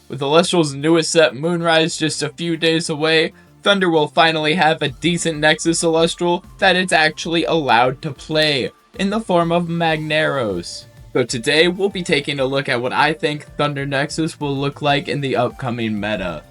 With Elestrals' newest set, Moonrise, just a few days away, Thunder will finally have a decent Nexus Celestial that it's actually allowed to play, in the form of Magneros. So today, we'll be taking a look at what I think Thunder Nexus will look like in the upcoming meta.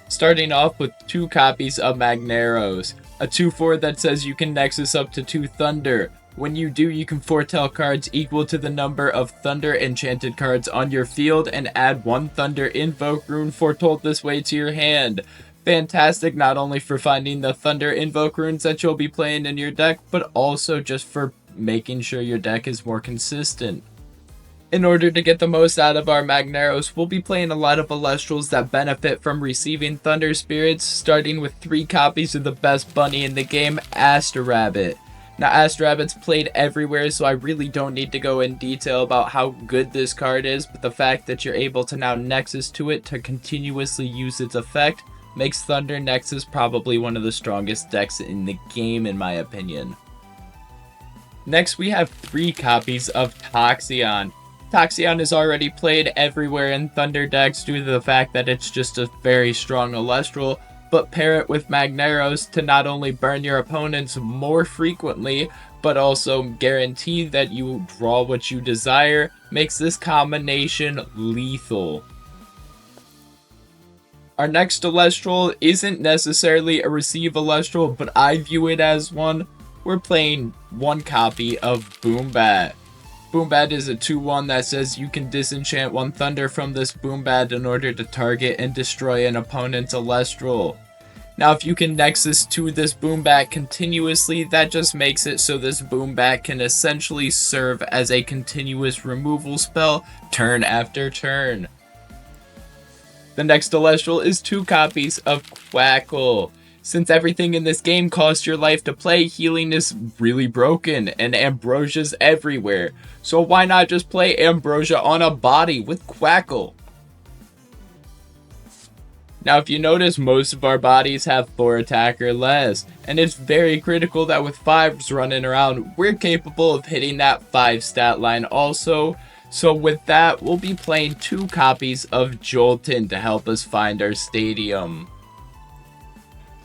Starting off with 2 copies of Magneros, a 2/4 that says you can Nexus up to 2 Thunder. When you do, you can foretell cards equal to the number of Thunder enchanted cards on your field and add 1 Thunder Invoke rune foretold this way to your hand. Fantastic not only for finding the Thunder Invoke runes that you'll be playing in your deck, but also just for making sure your deck is more consistent. In order to get the most out of our Magneros, we'll be playing a lot of Elestrals that benefit from receiving Thunder Spirits, starting with 3 copies of the best bunny in the game, Aster Rabbit. Now, Aster Rabbit's played everywhere, so I really don't need to go in detail about how good this card is, but the fact that you're able to now Nexus to it to continuously use its effect makes Thunder Nexus probably one of the strongest decks in the game, in my opinion. Next, we have 3 copies of Toxion. Toxion is already played everywhere in Thunder decks due to the fact that it's just a very strong Elestral, but pair it with Magneros to not only burn your opponents more frequently, but also guarantee that you draw what you desire, makes this combination lethal. Our next Elestral isn't necessarily a receive Elestral, but I view it as one. We're playing 1 copy of Boombat. Boombat is a 2/1 that says you can disenchant 1 Thunder from this Boombat in order to target and destroy an opponent's Elestral. Now, if you can Nexus to this Boombat continuously, that just makes it so this Boombat can essentially serve as a continuous removal spell turn after turn. The next Elestral is 2 copies of Quackle. Since everything in this game costs your life to play, healing is really broken, and Ambrosia's everywhere. So why not just play Ambrosia on a body with Quackle? Now, if you notice, most of our bodies have 4 attack or less, and it's very critical that with 5s running around, we're capable of hitting that 5 stat line also. So with that, we'll be playing 2 copies of Jolton to help us find our stadium.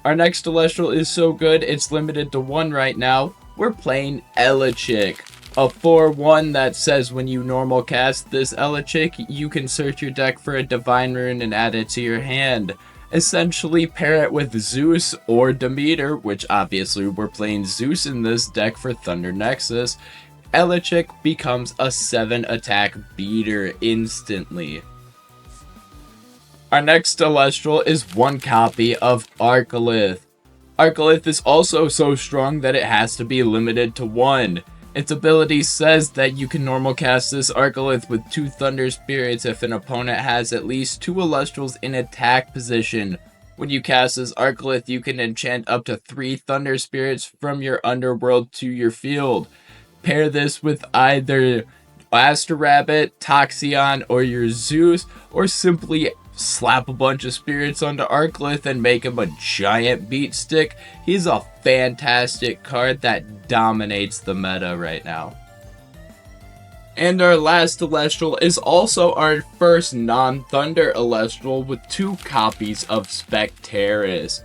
Our next Elestral is so good, it's limited to 1 right now. We're playing Elechick, a 4/1 that says when you normal cast this Elechick, you can search your deck for a Divine Rune and add it to your hand. Essentially, pair it with Zeus or Demeter, which obviously we're playing Zeus in this deck for Thunder Nexus. Elechick becomes a 7 attack beater instantly. Our next Elestral is 1 copy of Arcalith. Arcalith is also so strong that it has to be limited to 1. Its ability says that you can normal cast this Arcalith with 2 Thunder Spirits if an opponent has at least 2 Elestrals in attack position. When you cast this Arcalith, you can enchant up to 3 Thunder Spirits from your underworld to your field. Pair this with either Aster Rabbit, Toxion, or your Zeus, or simply slap a bunch of spirits onto Arcalith and make him a giant beat stick. He's a fantastic card that dominates the meta right now. And our last Elestral is also our first non-Thunder Elestral with 2 copies of Spectaris.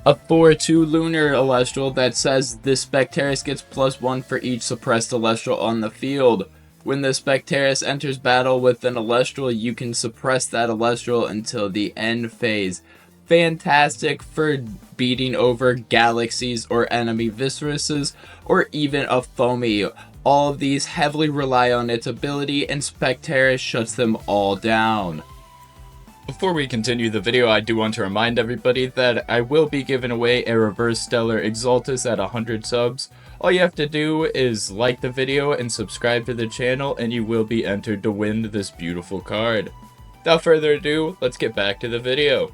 A 4/2 Lunar Elestral that says this Spectaris gets +1 for each suppressed Elestral on the field. When the Spectaris enters battle with an Elestral, you can suppress that Elestral until the end phase. Fantastic for beating over Galaxies or enemy Visceruses, or even a Foamy. All of these heavily rely on its ability, and Spectaris shuts them all down. Before we continue the video, I do want to remind everybody that I will be giving away a Reverse Stellar Exaltus at 100 subs. All you have to do is like the video and subscribe to the channel, and you will be entered to win this beautiful card. Without further ado, let's get back to the video.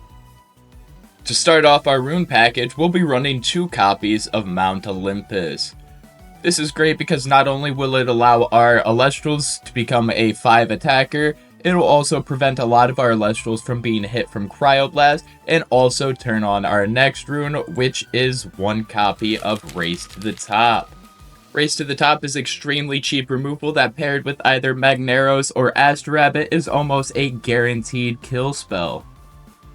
To start off our rune package, we'll be running 2 copies of Mount Olympus. This is great because not only will it allow our Elestrals to become a 5 attacker, it will also prevent a lot of our Elestrals from being hit from Cryoblast, and also turn on our next rune, which is 1 copy of Race to the Top. Race to the Top is extremely cheap removal that paired with either Magneros or Astrabbit is almost a guaranteed kill spell.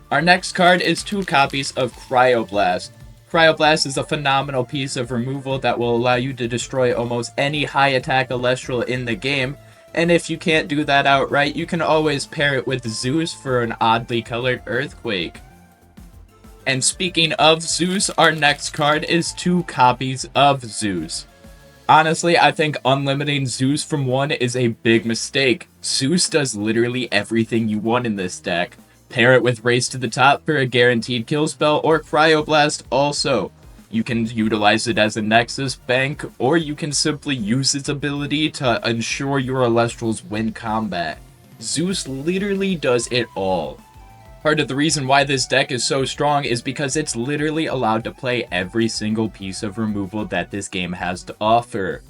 Our next card is 2 copies of Cryoblast. Cryoblast is a phenomenal piece of removal that will allow you to destroy almost any high attack Elestral in the game, and if you can't do that outright, you can always pair it with Zeus for an oddly colored Earthquake. And speaking of Zeus, our next card is 2 copies of Zeus. Honestly, I think unlimiting Zeus from 1 is a big mistake. Zeus does literally everything you want in this deck. Pair it with Race to the Top for a guaranteed kill spell, or Cryoblast also. You can utilize it as a Nexus bank, or you can simply use its ability to ensure your Elestrals win combat. Zeus literally does it all. Part of the reason why this deck is so strong is because it's literally allowed to play every single piece of removal that this game has to offer.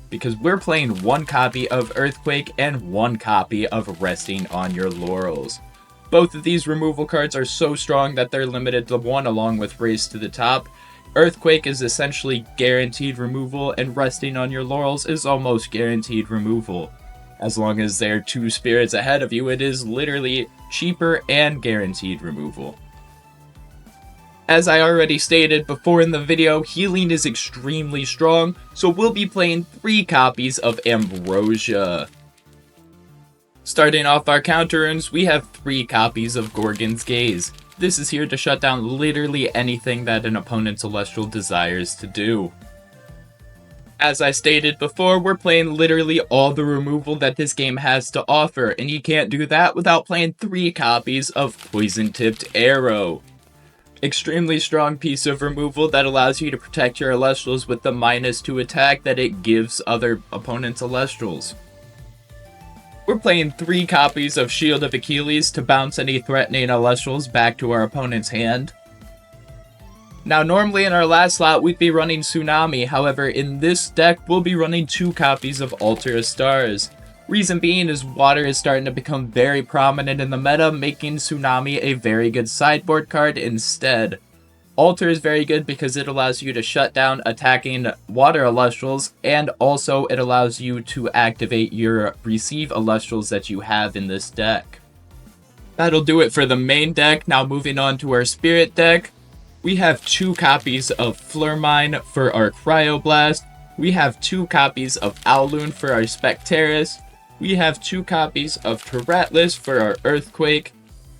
Because we're playing 1 copy of Earthquake and 1 copy of Resting on Your Laurels. Both of these removal cards are so strong that they're limited to 1 along with Race to the Top. Earthquake is essentially guaranteed removal, and Resting on Your Laurels is almost guaranteed removal. As long as they're 2 spirits ahead of you, it is literally cheaper and guaranteed removal. As I already stated before in the video, healing is extremely strong, so we'll be playing 3 copies of Ambrosia. Starting off our counter runes, we have 3 copies of Gorgon's Gaze. This is here to shut down literally anything that an opponent's Celestial desires to do. As I stated before, we're playing literally all the removal that this game has to offer, and you can't do that without playing 3 copies of Poison Tipped Arrow. Extremely strong piece of removal that allows you to protect your Elestrals with the -2 attack that it gives other opponents' Elestrals. We're playing 3 copies of Shield of Achilles to bounce any threatening Elestrals back to our opponent's hand. Now normally in our last slot we'd be running Tsunami, however in this deck we'll be running 2 copies of Altar of Stars. Reason being is water is starting to become very prominent in the meta, making Tsunami a very good sideboard card instead. Altar is very good because it allows you to shut down attacking water Elestrals, and also it allows you to activate your receive Elestrals that you have in this deck. That'll do it for the main deck. Now moving on to our spirit deck. We have 2 copies of Flurmine for our Cryoblast. We have 2 copies of Owloon for our Spectaris. We have 2 copies of Taratlus for our Earthquake.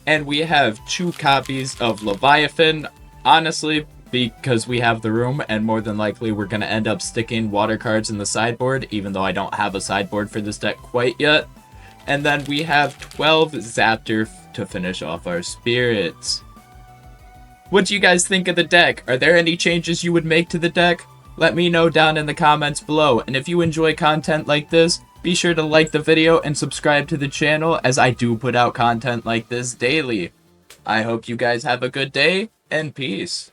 And we have 2 copies of Leviathan. Honestly, because we have the room, and more than likely we're going to end up sticking water cards in the sideboard, even though I don't have a sideboard for this deck quite yet. And then we have 12 Zaptor to finish off our spirits. What do you guys think of the deck? Are there any changes you would make to the deck? Let me know down in the comments below, and if you enjoy content like this, be sure to like the video and subscribe to the channel, as I do put out content like this daily. I hope you guys have a good day, and peace.